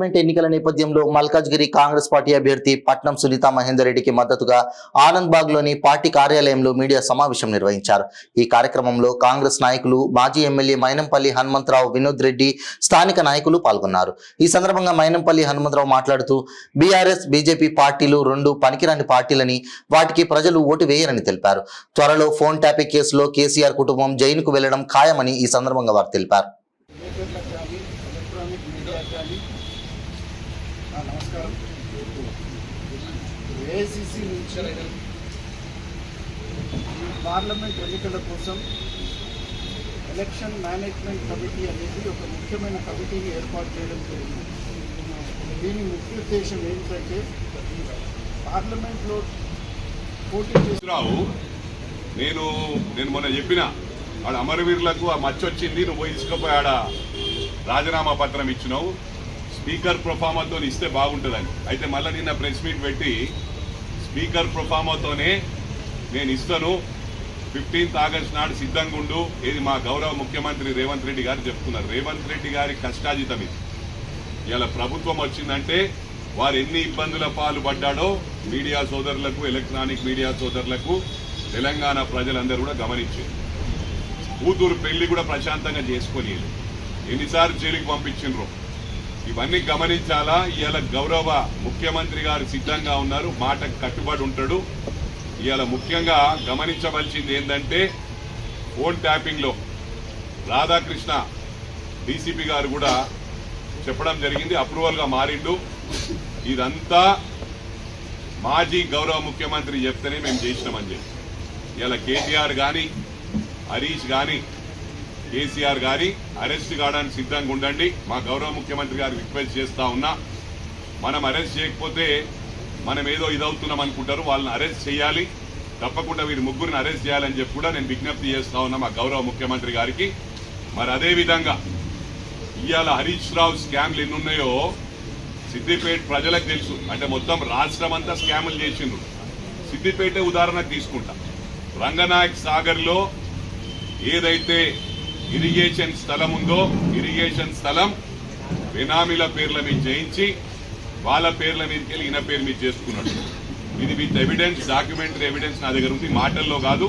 Parliament ఎన్నికల నేపథ్యంలో Malkajgiri Congress party అభ్యర్థి పట్నం సునీత మహేందర్ రెడ్డికి మద్దతుగా ఆనంద్ బాగ్ లోని పార్టీ కార్యాలయంలో మీడియా సమావేశం నిర్వహించారు. ఈ కార్యక్రమంలో కాంగ్రెస్ నాయకులు, మాజీ ఎమ్మెల్యే మైనంపల్లి హనుమంతరావు, వినోద్ రెడ్డి, స్థానిక నాయకులు పాల్గొన్నారు. ఈ సందర్భంగా మైనంపల్లి హనుమంతరావు మాట్లాడుతూ బీఆర్ఎస్, బీజేపీ పార్టీలు రెండు పనికిరాని పార్టీలని, వాటికి ప్రజలు ఓటు వేయరని తెలిపారు. త్వరలో ఫోన్ ట్యాపింగ్ కేసులో కేసీఆర్ కుటుంబం జైలుకు వెళ్లడం ఖాయమని ఈ సందర్భంగా వారు తెలిపారు. నమస్కారం. ఏఐసిసి నుంచి పార్లమెంట్ ఎన్నికల కోసం ఎలక్షన్ మేనేజ్మెంట్ కమిటీ అనేది ఒక ముఖ్యమైన కమిటీని ఏర్పాటు చేయడం జరిగింది. దీని ముఖ్య ఉద్దేశం ఏంటంటే పార్లమెంట్లో పోటీ చేస్తున్నావు. నేను మొన్న చెప్పిన ఆడ అమరవీరులకు ఆ మచ్చ వచ్చింది, నువ్వు తీసుకుపోయి ఆడ రాజీనామా పత్రం ఇచ్చినావు, స్పీకర్ ప్రొఫామాతో ఇస్తే బాగుంటుందని. అయితే మళ్ళీ నిన్న ప్రెస్ మీట్ పెట్టి స్పీకర్ ప్రొఫామాతోనే నేను ఇస్తాను, 15th ఆగస్టు నాడు సిద్ధంగా ఉండు, ఇది మా గౌరవ ముఖ్యమంత్రి రేవంత్ రెడ్డి గారు చెప్తున్నారు. రేవంత్ రెడ్డి గారి కష్టాజితం ఇది. ఇలా ప్రభుత్వం వచ్చిందంటే వారు ఎన్ని ఇబ్బందుల పాలు పడ్డాడో మీడియా సోదరులకు, ఎలక్ట్రానిక్ మీడియా సోదరులకు తెలంగాణ ప్రజలందరూ కూడా గమనించారు. కూతురు పెళ్లి కూడా ప్రశాంతంగా చేసుకొని ఎన్నిసార్లు జైలుకి పంపించిండ్రు, ఇవన్నీ గమనించాలా. ఇవాళ గౌరవ ముఖ్యమంత్రి గారు సిద్ధంగా ఉన్నారు, మాటకు కట్టుబడి ఉంటాడు. ఇవాళ ముఖ్యంగా గమనించవలసింది ఏంటంటే ఫోన్ ట్యాపింగ్లో రాధాకృష్ణ డీసీపీ గారు కూడా చెప్పడం జరిగింది, అప్రూవల్గా మారిండు. ఇదంతా మాజీ గౌరవ ముఖ్యమంత్రి చెప్తేనే మేము చేసినామని చెప్పి ఇలా కేటీఆర్ కానీ, హరీష్ కానీ, కేసీఆర్ గారి అరెస్ట్ కావడానికి సిద్ధంగా ఉండండి. మా గౌరవ ముఖ్యమంత్రి గారు రిక్వెస్ట్ చేస్తా ఉన్నా, మనం అరెస్ట్ చేయకపోతే మనం ఏదో ఇదవుతున్నాం అనుకుంటారు, వాళ్ళని అరెస్ట్ చేయాలి, తప్పకుండా వీరి ముగ్గురిని అరెస్ట్ చేయాలని చెప్పి కూడా నేను విజ్ఞప్తి చేస్తా ఉన్నా మా గౌరవ ముఖ్యమంత్రి గారికి. మరి అదేవిధంగా ఇవాళ హరీష్ రావు స్కామ్లు ఎన్నున్నాయో సిద్దిపేట ప్రజలకు తెలుసు. అంటే మొత్తం రాష్ట్రం అంతా స్కాములు చేసిండ్రు. సిద్దిపేట ఉదాహరణకు తీసుకుంటా, రంగనాయక్ సాగర్లో ఏదైతే ఇరిగేషన్ స్థలం ఉందో, ఇరిగేషన్ స్థలం బెనామీల పేర్ల మీద చేయించి వాళ్ళ పేర్ల మీదకి వెళ్ళి ఈయన పేరు మీద చేసుకున్నాడు. ఇది విత్ ఎవిడెన్స్, డాక్యుమెంటరీ ఎవిడెన్స్ నా దగ్గర ఉంది, మాటల్లో కాదు,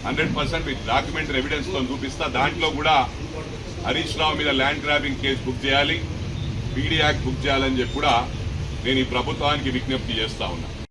100% విత్ డాక్యుమెంటరీ ఎవిడెన్స్తో చూపిస్తా. దాంట్లో కూడా హరీష్ రావు మీద ల్యాండ్ గ్రాబింగ్ కేసు బుక్ చేయాలి, పీడీ యాక్ట్ బుక్ చేయాలని చెప్పి కూడా నేను ఈ ప్రభుత్వానికి విజ్ఞప్తి చేస్తా ఉన్నా.